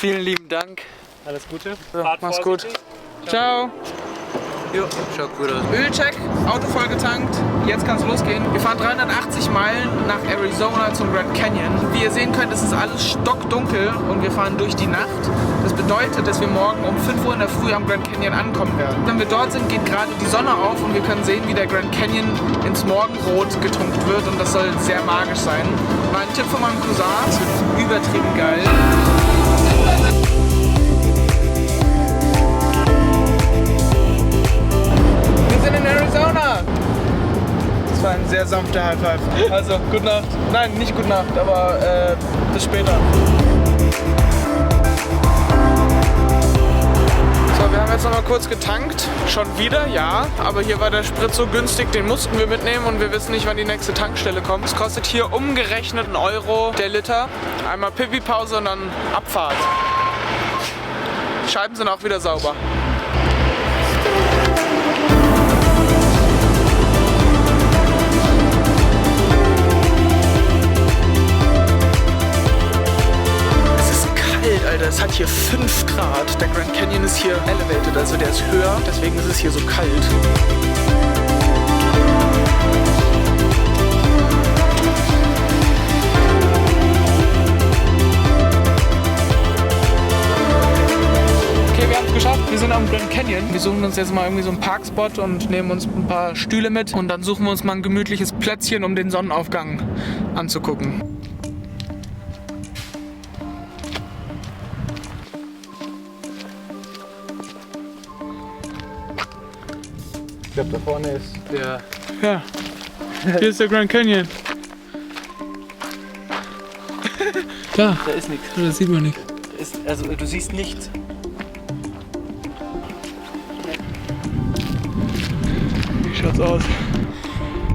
Vielen lieben Dank. Alles Gute. So, mach's gut. Ciao. Jo, schaut gut aus. Ölcheck, Auto voll getankt, jetzt kann's losgehen. Wir fahren 380 Meilen nach Arizona zum Grand Canyon. Wie ihr sehen könnt, ist es alles stockdunkel und wir fahren durch die Nacht. Das bedeutet, dass wir morgen um 5 Uhr in der Früh am Grand Canyon ankommen werden. Wenn wir dort sind, geht gerade die Sonne auf und wir können sehen, wie der Grand Canyon ins Morgenrot getunkt wird und das soll sehr magisch sein. War ein Tipp von meinem Cousin, es wird übertrieben geil. Wir sind in Arizona! Das war ein sehr sanfter High Five. Also, gute Nacht. Nein, nicht gute Nacht, aber bis später. So, wir haben jetzt noch mal kurz getankt. Schon wieder, ja. Aber hier war der Sprit so günstig, den mussten wir mitnehmen und wir wissen nicht, wann die nächste Tankstelle kommt. Es kostet hier umgerechnet 1 Euro der Liter. Einmal Pipi-Pause und dann Abfahrt. Die Scheiben sind auch wieder sauber. Alter, es hat hier 5 Grad. Der Grand Canyon ist hier elevated, also der ist höher, deswegen ist es hier so kalt. Okay, wir haben es geschafft. Wir sind am Grand Canyon. Wir suchen uns jetzt mal irgendwie so einen Parkspot und nehmen uns ein paar Stühle mit und dann suchen wir uns mal ein gemütliches Plätzchen, um den Sonnenaufgang anzugucken. Ich glaube, da vorne ist der... Ja, hier ist der Grand Canyon. Da. Da ist nichts. Das sieht man nicht. Also du siehst nichts. Wie schaut's aus?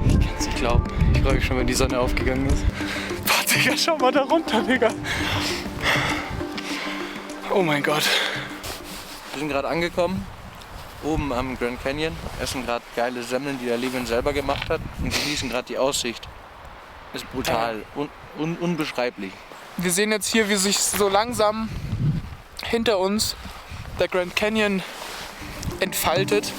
Ich kann's nicht glauben. Ich freue mich schon, wenn die Sonne aufgegangen ist. Boah, Digga, schau mal da runter, Digga. Oh mein Gott. Wir sind gerade angekommen, oben am Grand Canyon, essen gerade geile Semmeln, die der Levin selber gemacht hat und genießen gerade die Aussicht. Ist brutal, unbeschreiblich. Wir sehen jetzt hier, wie sich so langsam hinter uns der Grand Canyon entfaltet.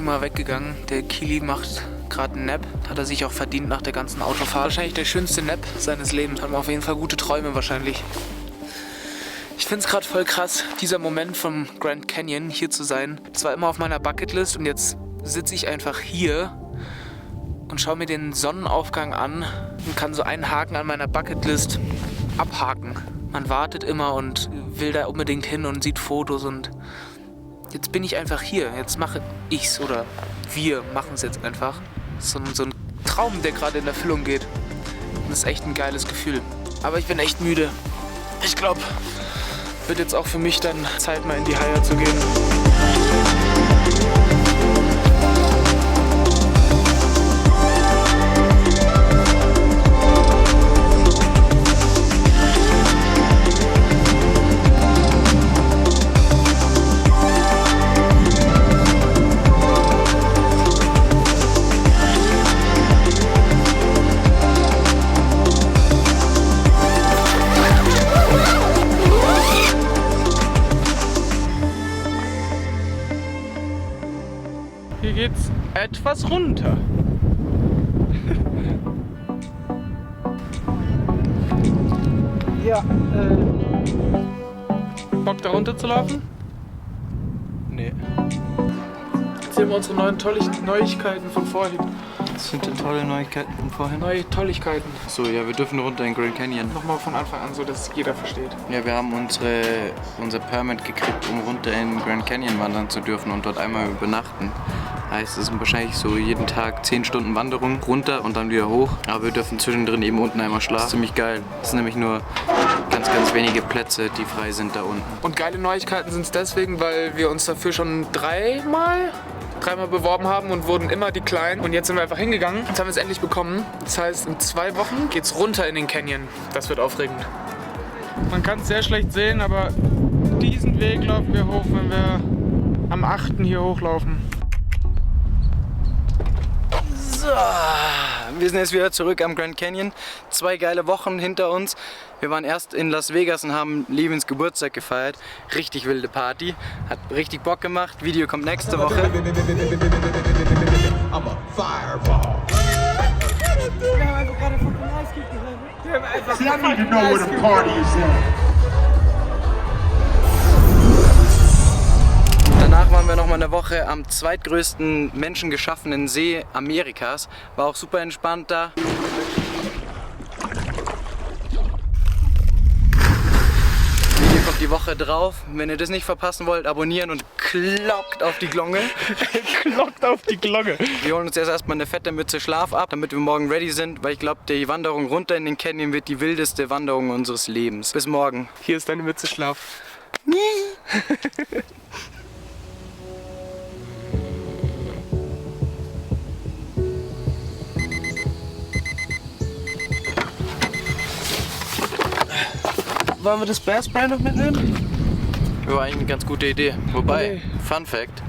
Mal weggegangen. Der Kili macht gerade einen Nap. Hat er sich auch verdient nach der ganzen Autofahrt. Wahrscheinlich der schönste Nap seines Lebens. Haben auf jeden Fall gute Träume wahrscheinlich. Ich finde es gerade voll krass, dieser Moment vom Grand Canyon, hier zu sein. Das war immer auf meiner Bucketlist und jetzt sitze ich einfach hier und schaue mir den Sonnenaufgang an und kann so einen Haken an meiner Bucketlist abhaken. Man wartet immer und will da unbedingt hin und sieht Fotos und jetzt bin ich einfach hier, jetzt mache ich's oder wir machen es jetzt einfach. So ein Traum, der gerade in Erfüllung geht. Und das ist echt ein geiles Gefühl. Aber ich bin echt müde. Ich glaube, wird jetzt auch für mich dann Zeit, mal in die Haie zu gehen. Hier geht's etwas runter. Ja, Bock da runter zu laufen? nee. Erzählen wir unsere neuen Neuigkeiten von vorhin. Was sind denn tolle Neuigkeiten von vorhin? Neue Tolligkeiten. So, ja, wir dürfen runter in Grand Canyon. Nochmal von Anfang an, so dass jeder versteht. Ja, wir haben unser Permit gekriegt, um runter in Grand Canyon wandern zu dürfen und dort einmal übernachten. Heißt, es sind wahrscheinlich so jeden Tag 10 Stunden Wanderung runter und dann wieder hoch. Aber wir dürfen zwischendrin eben unten einmal schlafen. Das ist ziemlich geil. Es sind nämlich nur ganz wenige Plätze, die frei sind da unten. Und geile Neuigkeiten sind es deswegen, weil wir uns dafür schon dreimal beworben haben und wurden immer declined. Und jetzt sind wir einfach hingegangen. Jetzt haben wir es endlich bekommen. Das heißt, in 2 Wochen geht's runter in den Canyon. Das wird aufregend. Man kann es sehr schlecht sehen, aber diesen Weg laufen wir hoch, wenn wir am 8. hier hochlaufen. So, wir sind jetzt wieder zurück am Grand Canyon. 2 geile Wochen hinter uns. Wir waren erst in Las Vegas und haben Levins Geburtstag gefeiert. Richtig wilde Party. Hat richtig Bock gemacht. Video kommt nächste Woche. I'm a fireball. See, I need to know where the party is at. Danach waren wir noch mal eine Woche am zweitgrößten menschengeschaffenen See Amerikas. War auch super entspannt da. Video kommt die Woche drauf. Wenn ihr das nicht verpassen wollt, abonnieren und klockt auf die Glocke. Klockt auf die Glocke. Wir holen uns jetzt erstmal eine fette Mütze Schlaf ab, damit wir morgen ready sind, weil ich glaube, die Wanderung runter in den Canyon wird die wildeste Wanderung unseres Lebens. Bis morgen. Hier ist deine Mütze Schlaf. Wollen wir das Bear Spray noch mitnehmen? War eigentlich eine ganz gute Idee. Wobei, Fun Fact,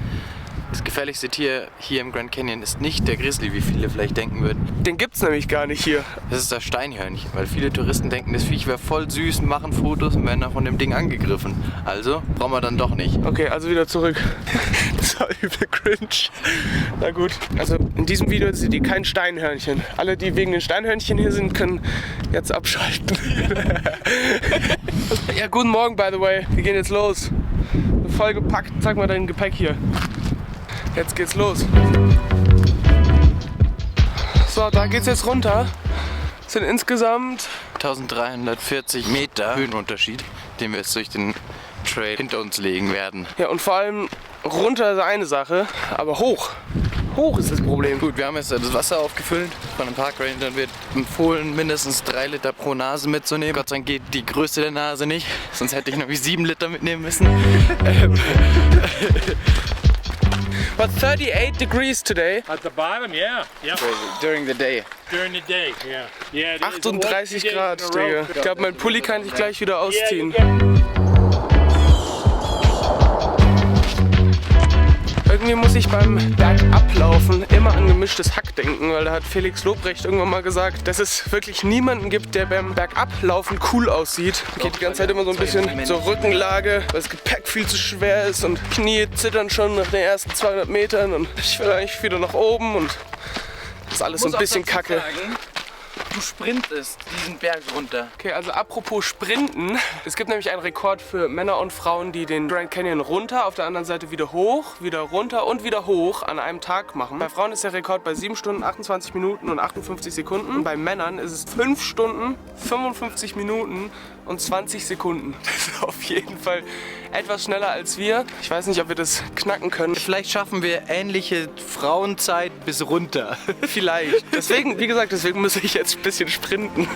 das gefährlichste Tier hier im Grand Canyon ist nicht der Grizzly, wie viele vielleicht denken würden. Den gibt's nämlich gar nicht hier. Das ist das Steinhörnchen, weil viele Touristen denken, das Viech wäre voll süß, machen Fotos und werden dann von dem Ding angegriffen. Also brauchen wir dann doch nicht. Okay, also wieder zurück. Das war übel cringe. Na gut, also in diesem Video seht ihr kein Steinhörnchen. Alle, die wegen den Steinhörnchen hier sind, können jetzt abschalten. Ja, guten Morgen, by the way. Wir gehen jetzt los. Voll gepackt. Zeig mal dein Gepäck hier. Jetzt geht's los. So, da geht's jetzt runter. Es sind insgesamt 1340 Meter Höhenunterschied, den wir jetzt durch den Trail hinter uns legen werden. ja, und vor allem runter ist eine Sache, aber hoch. Hoch ist das Problem. Gut, wir haben jetzt das Wasser aufgefüllt. Von den Parkrangern wird empfohlen, mindestens 3 Liter pro Nase mitzunehmen. Gott sei Dank geht die Größe der Nase nicht, sonst hätte ich noch wie 7 Liter mitnehmen müssen. But 38 degrees today. At the bottom, yeah. Yep. During the day. During the day, yeah. Yeah. it is 38 one Grad, day in a row. Digga. Ich glaube, mein Pulli kann ich gleich wieder Yeah, ausziehen. Irgendwie muss ich beim Bergablaufen immer an gemischtes Hack denken, weil da hat Felix Lobrecht irgendwann mal gesagt, dass es wirklich niemanden gibt, der beim Bergablaufen cool aussieht. Geht die ganze Zeit immer so ein bisschen zur Rückenlage, weil das Gepäck viel zu schwer ist und Knie zittern schon nach den ersten 200 Metern und ich will eigentlich wieder nach oben und das ist alles so ein bisschen kacke. Du sprintest diesen Berg runter. Okay, also apropos Sprinten. Es gibt nämlich einen Rekord für Männer und Frauen, die den Grand Canyon runter, auf der anderen Seite wieder hoch, wieder runter und wieder hoch an einem Tag machen. Bei Frauen ist der Rekord bei 7 Stunden, 28 Minuten und 58 Sekunden. Und bei Männern ist es 5 Stunden, 55 Minuten und 20 Sekunden. Das ist auf jeden Fall etwas schneller als wir. Ich weiß nicht, ob wir das knacken können. Vielleicht schaffen wir ähnliche Frauenzeit bis runter. Vielleicht. Deswegen, wie gesagt, deswegen muss ich jetzt ein bisschen sprinten.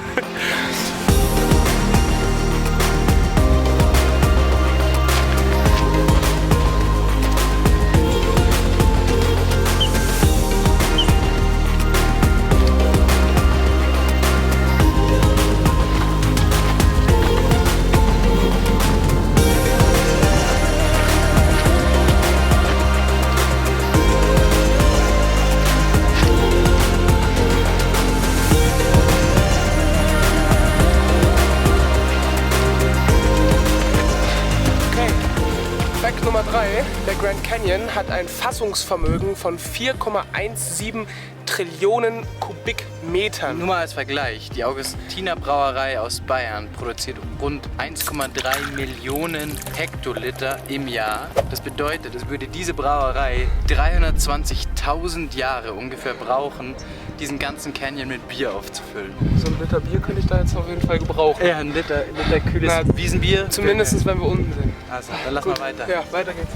Canyon hat ein Fassungsvermögen von 4,17 Trillionen Kubikmetern. Nur mal als Vergleich, die Augustiner Brauerei aus Bayern produziert rund 1,3 Millionen Hektoliter im Jahr. Das bedeutet, es würde diese Brauerei 320.000 Jahre ungefähr brauchen, diesen ganzen Canyon mit Bier aufzufüllen. So ein Liter Bier könnte ich da jetzt auf jeden Fall gebrauchen. Ja, ein Liter kühles Wiesenbier. Zumindest wenn wir unten sind. Also, dann lass mal weiter. Ja, weiter geht's.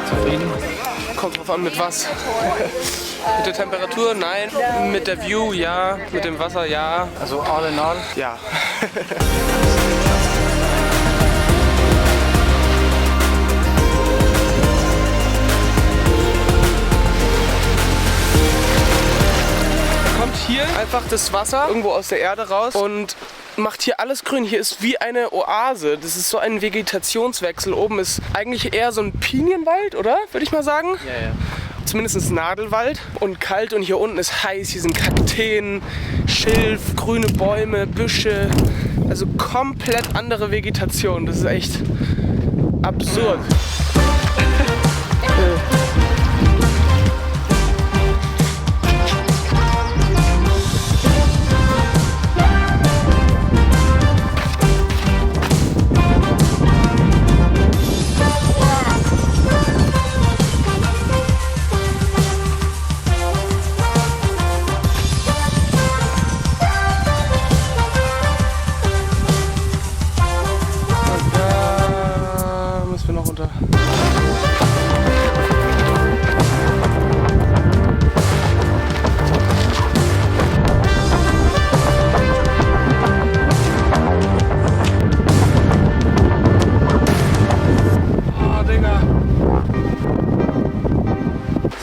Zufrieden? Kommt drauf an, mit was. Mit der Temperatur? Nein. Mit der View? Ja. Mit dem Wasser? Ja. Also all in all? Ja. Kommt hier einfach das Wasser irgendwo aus der Erde raus und macht hier alles grün. Hier ist wie eine Oase. Das ist so ein Vegetationswechsel. Oben ist eigentlich eher so ein Pinienwald, oder? Würde ich mal sagen. Ja, ja. Zumindest Nadelwald und kalt und hier unten ist heiß. Hier sind Kakteen, Schilf, grüne Bäume, Büsche. Also komplett andere Vegetation. Das ist echt absurd.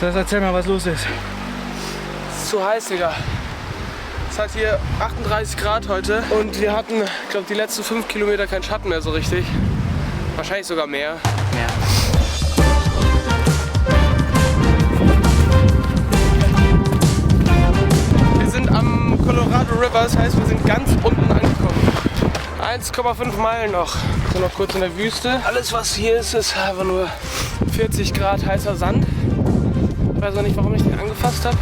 So, erzähl mal, was los ist. Es ist zu heiß, Digga. Es hat hier 38 Grad heute und wir hatten, ich glaube, die letzten 5 Kilometer keinen Schatten mehr so richtig. Wahrscheinlich sogar mehr. Wir sind am Colorado River, das heißt, wir sind ganz unten angekommen. 1,5 Meilen noch. Wir sind noch kurz in der Wüste. Alles, was hier ist, ist einfach nur 40 Grad heißer Sand. Ich weiß auch nicht, warum ich den angefasst habe.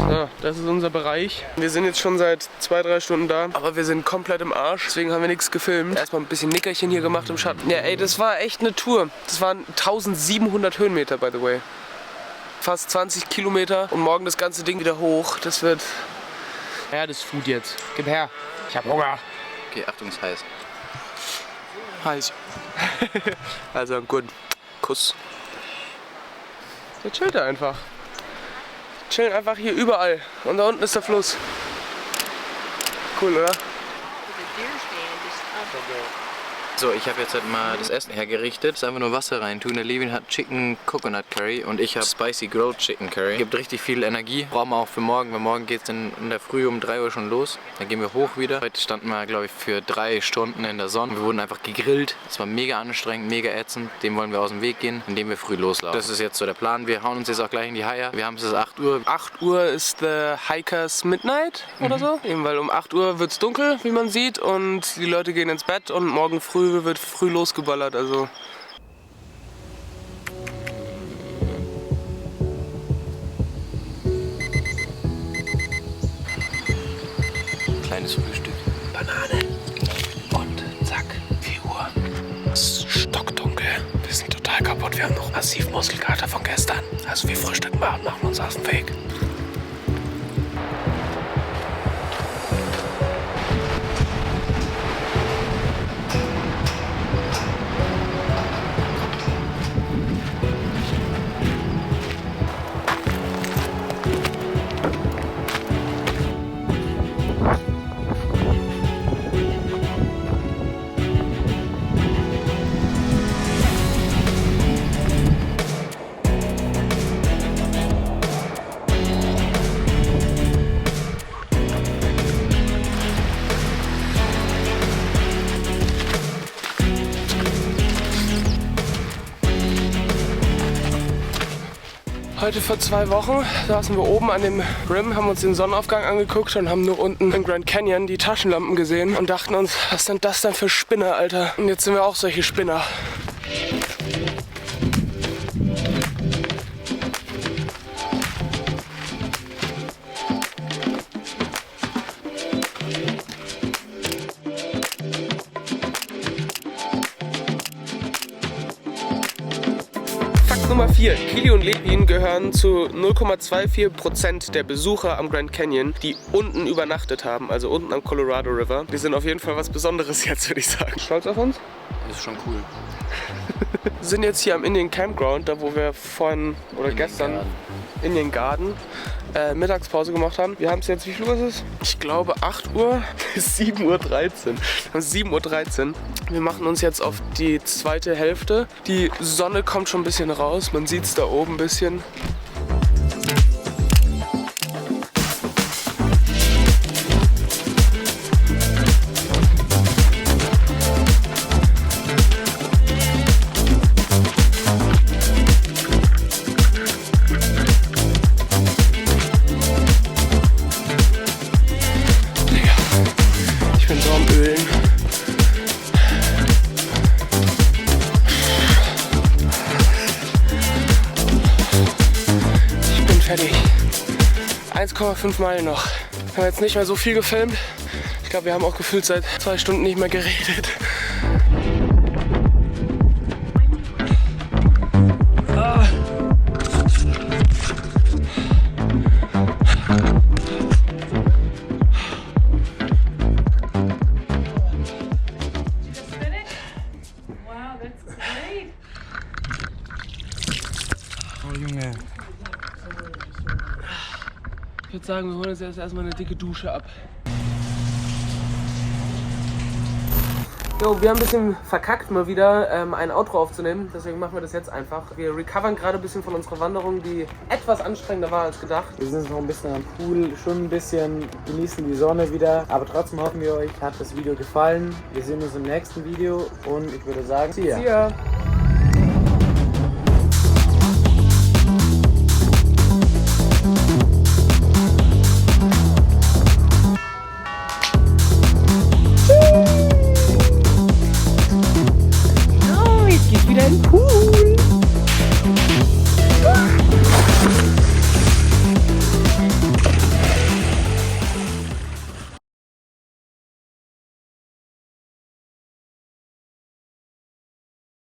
So, das ist unser Bereich. Wir sind jetzt schon seit 2-3 Stunden da, aber wir sind komplett im Arsch. Deswegen haben wir nichts gefilmt. Erstmal ein bisschen Nickerchen hier gemacht im Schatten. Ja, ey, das war echt eine Tour. Das waren 1700 Höhenmeter, by the way. Fast 20 Kilometer und morgen das ganze Ding wieder hoch. Das wird... Ja, das Food jetzt. Gib her. Ich hab Hunger. Okay, Achtung, ist heiß. Heiß. Also einen guten Kuss. Der chillt da einfach. Chillen einfach hier überall. Und da unten ist der Fluss. Cool, oder? So, ich habe jetzt halt mal das Essen hergerichtet. Es ist einfach nur Wasser rein tun. Der Levin hat Chicken Coconut Curry und ich habe Spicy Grilled Chicken Curry. Gibt richtig viel Energie. Brauchen wir auch für morgen, weil morgen geht es dann in der Früh um 3 Uhr schon los. Dann gehen wir hoch wieder. Heute standen wir, glaube ich, für 3 Stunden in der Sonne. Wir wurden einfach gegrillt. Es war mega anstrengend, mega ätzend. Dem wollen wir aus dem Weg gehen, indem wir früh loslaufen. Das ist jetzt so der Plan. Wir hauen uns jetzt auch gleich in die Haie. Wir haben es jetzt 8 Uhr. 8 Uhr ist the Hikers Midnight oder so. Eben weil um 8 Uhr wird es dunkel, wie man sieht. Und die Leute gehen ins Bett und morgen früh wird früh losgeballert. Also Kleines Frühstück. Banane. Und zack, 4 Uhr. Es ist stockdunkel. Wir sind total kaputt. Wir haben noch massiv Muskelkater von gestern. Also wir frühstücken machen uns aus dem Weg. Heute vor 2 Wochen saßen wir oben an dem Rim, haben uns den Sonnenaufgang angeguckt und haben nur unten im Grand Canyon die Taschenlampen gesehen und dachten uns, was sind das denn für Spinner, Alter? Und jetzt sind wir auch solche Spinner. Nummer 4. Kili und Levin gehören zu 0,24% der Besucher am Grand Canyon, die unten übernachtet haben, also unten am Colorado River. Wir sind auf jeden Fall was Besonderes jetzt, würde ich sagen. Stolz auf uns? Das ist schon cool. Wir sind jetzt hier am Indian Campground, da wo wir vorhin oder gestern Indian Garden Mittagspause gemacht haben. Wir haben es jetzt, wie viel Uhr ist es? Ich glaube 8 Uhr bis 7:13 Uhr. Wir haben 7:13 Uhr. Wir machen uns jetzt auf die zweite Hälfte. Die Sonne kommt schon ein bisschen raus, man sieht es da oben ein bisschen. Fertig. 1,5 Meilen noch. Wir haben jetzt nicht mehr so viel gefilmt. Ich glaube, wir haben auch gefühlt seit 2 Stunden nicht mehr geredet. Oh Junge. Ich würde sagen, wir holen uns jetzt erstmal eine dicke Dusche ab. Jo, wir haben ein bisschen verkackt, mal wieder ein Outro aufzunehmen. Deswegen machen wir das jetzt einfach. Wir recovern gerade ein bisschen von unserer Wanderung, die etwas anstrengender war als gedacht. Wir sind jetzt noch ein bisschen am Pool, schon ein bisschen genießen die Sonne wieder. Aber trotzdem hoffen wir, euch hat das Video gefallen. Wir sehen uns im nächsten Video und ich würde sagen, see ya.